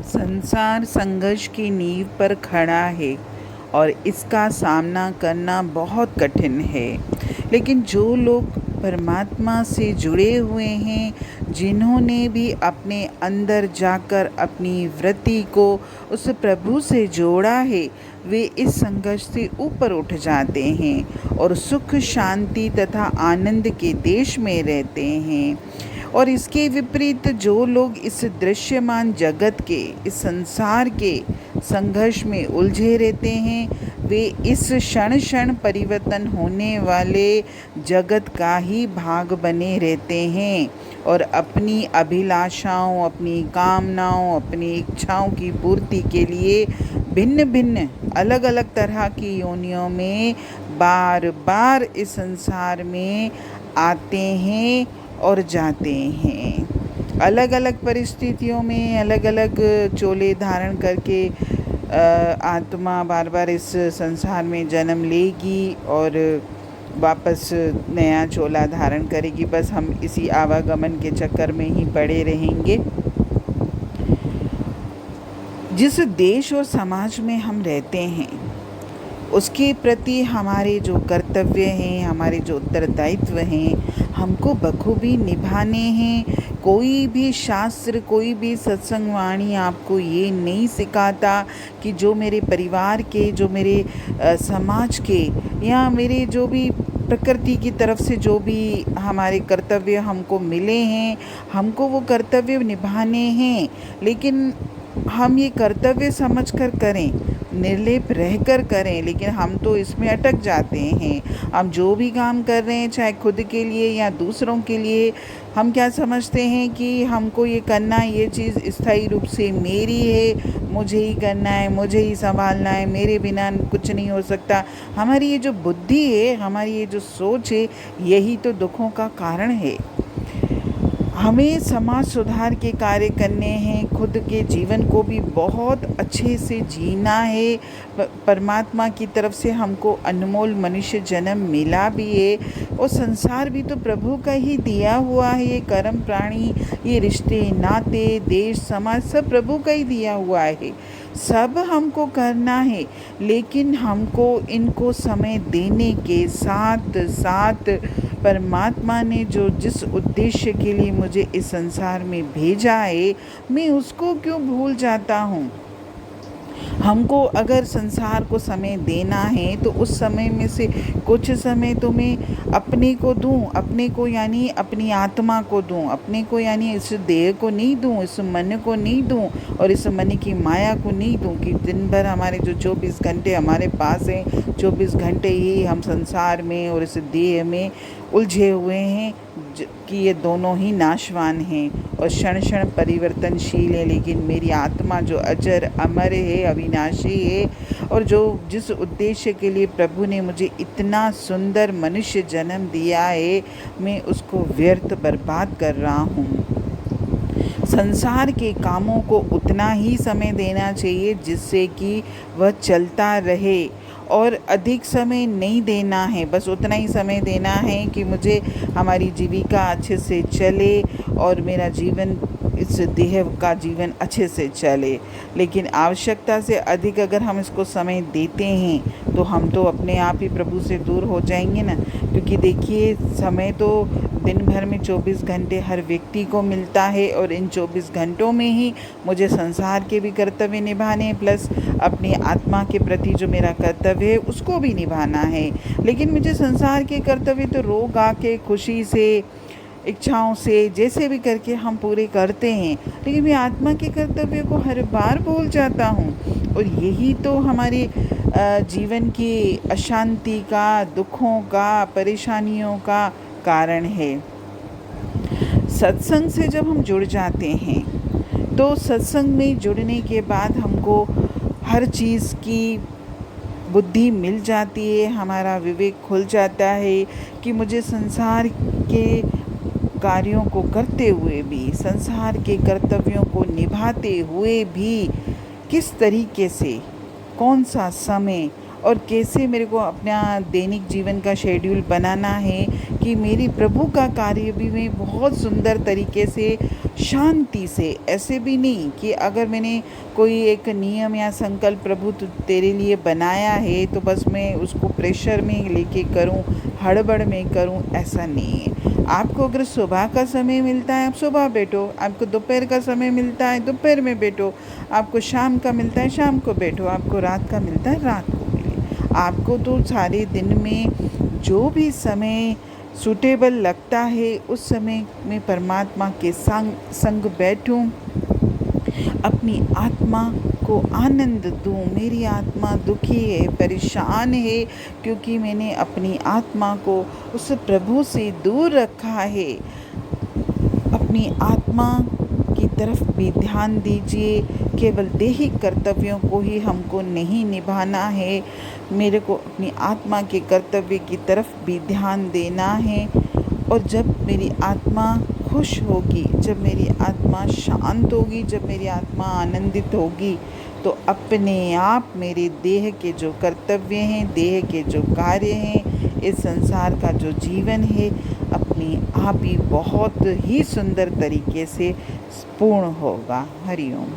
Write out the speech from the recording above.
संसार संघर्ष की नींव पर खड़ा है और इसका सामना करना बहुत कठिन है। लेकिन जो लोग परमात्मा से जुड़े हुए हैं, जिन्होंने भी अपने अंदर जाकर अपनी वृत्ति को उस प्रभु से जोड़ा है, वे इस संघर्ष से ऊपर उठ जाते हैं और सुख शांति तथा आनंद के देश में रहते हैं। और इसके विपरीत जो लोग इस दृश्यमान जगत के, इस संसार के संघर्ष में उलझे रहते हैं, वे इस क्षण क्षण परिवर्तन होने वाले जगत का ही भाग बने रहते हैं और अपनी अभिलाषाओं, अपनी कामनाओं, अपनी इच्छाओं की पूर्ति के लिए भिन्न भिन्न अलग अलग तरह की योनियों में बार बार इस संसार में आते हैं और जाते हैं। अलग अलग परिस्थितियों में अलग अलग चोले धारण करके आत्मा बार बार इस संसार में जन्म लेगी और वापस नया चोला धारण करेगी। बस हम इसी आवागमन के चक्कर में ही पड़े रहेंगे। जिस देश और समाज में हम रहते हैं, उसके प्रति हमारे जो कर्तव्य हैं, हमारे जो उत्तरदायित्व हैं, हमको बखूबी निभाने हैं। कोई भी शास्त्र, कोई भी सत्संग वाणी आपको ये नहीं सिखाता कि जो मेरे परिवार के, जो मेरे समाज के, या मेरे जो भी प्रकृति की तरफ से जो भी हमारे कर्तव्य हमको मिले हैं, हमको वो कर्तव्य निभाने हैं। लेकिन हम ये कर्तव्य समझकर करें, निर्लेप रहकर करें, लेकिन हम तो इसमें अटक जाते हैं। हम जो भी काम कर रहे हैं, चाहे खुद के लिए या दूसरों के लिए, हम क्या समझते हैं कि हमको ये करना है, ये चीज़ स्थायी रूप से मेरी है, मुझे ही करना है, मुझे ही संभालना है, मेरे बिना कुछ नहीं हो सकता। हमारी ये जो बुद्धि है, हमारी ये जो सोच है, यही तो दुखों का कारण है। हमें समाज सुधार के कार्य करने हैं, खुद के जीवन को भी बहुत अच्छे से जीना है। परमात्मा की तरफ से हमको अनमोल मनुष्य जन्म मिला भी है और संसार भी तो प्रभु का ही दिया हुआ है। ये कर्म प्राणी, ये रिश्ते नाते, देश समाज, सब प्रभु का ही दिया हुआ है। सब हमको करना है, लेकिन हमको इनको समय देने के साथ साथ परमात्मा ने जो जिस उद्देश्य के लिए मुझे इस संसार में भेजा है, मैं उसको क्यों भूल जाता हूँ। हमको अगर संसार को समय देना है तो उस समय में से कुछ समय तो मैं अपने को दूं, अपने को यानी अपनी आत्मा को दूं, अपने को यानी इस देह को नहीं दूं, इस मन को नहीं दूं और इस मन की माया को नहीं दूं कि दिन भर हमारे जो 24 घंटे हमारे पास हैं, 24 घंटे ही हम संसार में और इस देह में उलझे हुए हैं कि ये दोनों ही नाशवान हैं और क्षण क्षण परिवर्तनशील है। लेकिन मेरी आत्मा जो अजर अमर है, अविनाशी है, और जो जिस उद्देश्य के लिए प्रभु ने मुझे इतना सुंदर मनुष्य जन्म दिया है, मैं उसको व्यर्थ बर्बाद कर रहा हूँ। संसार के कामों को उतना ही समय देना चाहिए जिससे कि वह चलता रहे और अधिक समय नहीं देना है। बस उतना ही समय देना है कि मुझे हमारी जीविका अच्छे से चले और मेरा जीवन, इस देह का जीवन अच्छे से चले। लेकिन आवश्यकता से अधिक अगर हम इसको समय देते हैं तो हम तो अपने आप ही प्रभु से दूर हो जाएंगे ना। क्योंकि देखिए, समय तो दिन भर में 24 घंटे हर व्यक्ति को मिलता है और इन 24 घंटों में ही मुझे संसार के भी कर्तव्य निभाने हैं, प्लस अपनी आत्मा के प्रति जो मेरा कर्तव्य है उसको भी निभाना है। लेकिन मुझे संसार के कर्तव्य तो रोग आके खुशी से, इच्छाओं से, जैसे भी करके हम पूरे करते हैं, लेकिन मैं आत्मा के कर्तव्य को हर बार भूल जाता हूँ। और यही तो हमारे जीवन की अशांति का, दुखों का, परेशानियों का कारण है। सत्संग से जब हम जुड़ जाते हैं तो सत्संग में जुड़ने के बाद हमको हर चीज़ की बुद्धि मिल जाती है, हमारा विवेक खुल जाता है कि मुझे संसार के कार्यों को करते हुए भी, संसार के कर्तव्यों को निभाते हुए भी किस तरीके से, कौन सा समय और कैसे मेरे को अपना दैनिक जीवन का शेड्यूल बनाना है कि मेरी प्रभु का कार्य भी मैं बहुत सुंदर तरीके से शांति से, ऐसे भी नहीं कि अगर मैंने कोई एक नियम या संकल्प प्रभु तेरे लिए बनाया है तो बस मैं उसको प्रेशर में लेके करूं, हड़बड़ में करूं, ऐसा नहीं है। आपको अगर सुबह का समय मिलता है आप सुबह बैठो, आपको दोपहर का समय मिलता है दोपहर में बैठो, आपको शाम का मिलता है शाम को बैठो, आपको रात का मिलता है रात को मिले। आपको तो सारे दिन में जो भी समय सूटेबल लगता है उस समय में परमात्मा के संग बैठूं, अपनी आत्मा को आनंद दूं। मेरी आत्मा दुखी है, परेशान है, क्योंकि मैंने अपनी आत्मा को उस प्रभु से दूर रखा है। अपनी आत्मा की तरफ भी ध्यान दीजिए। केवल दैहिक कर्तव्यों को ही हमको नहीं निभाना है, मेरे को अपनी आत्मा के कर्तव्य की तरफ भी ध्यान देना है। और जब मेरी आत्मा खुश होगी, जब मेरी आत्मा शांत होगी, जब मेरी आत्मा आनंदित होगी, तो अपने आप मेरे देह के जो कर्तव्य हैं, देह के जो कार्य हैं, इस संसार का जो जीवन है, अपने आप ही बहुत ही सुंदर तरीके से पूर्ण होगा। हरि ओम।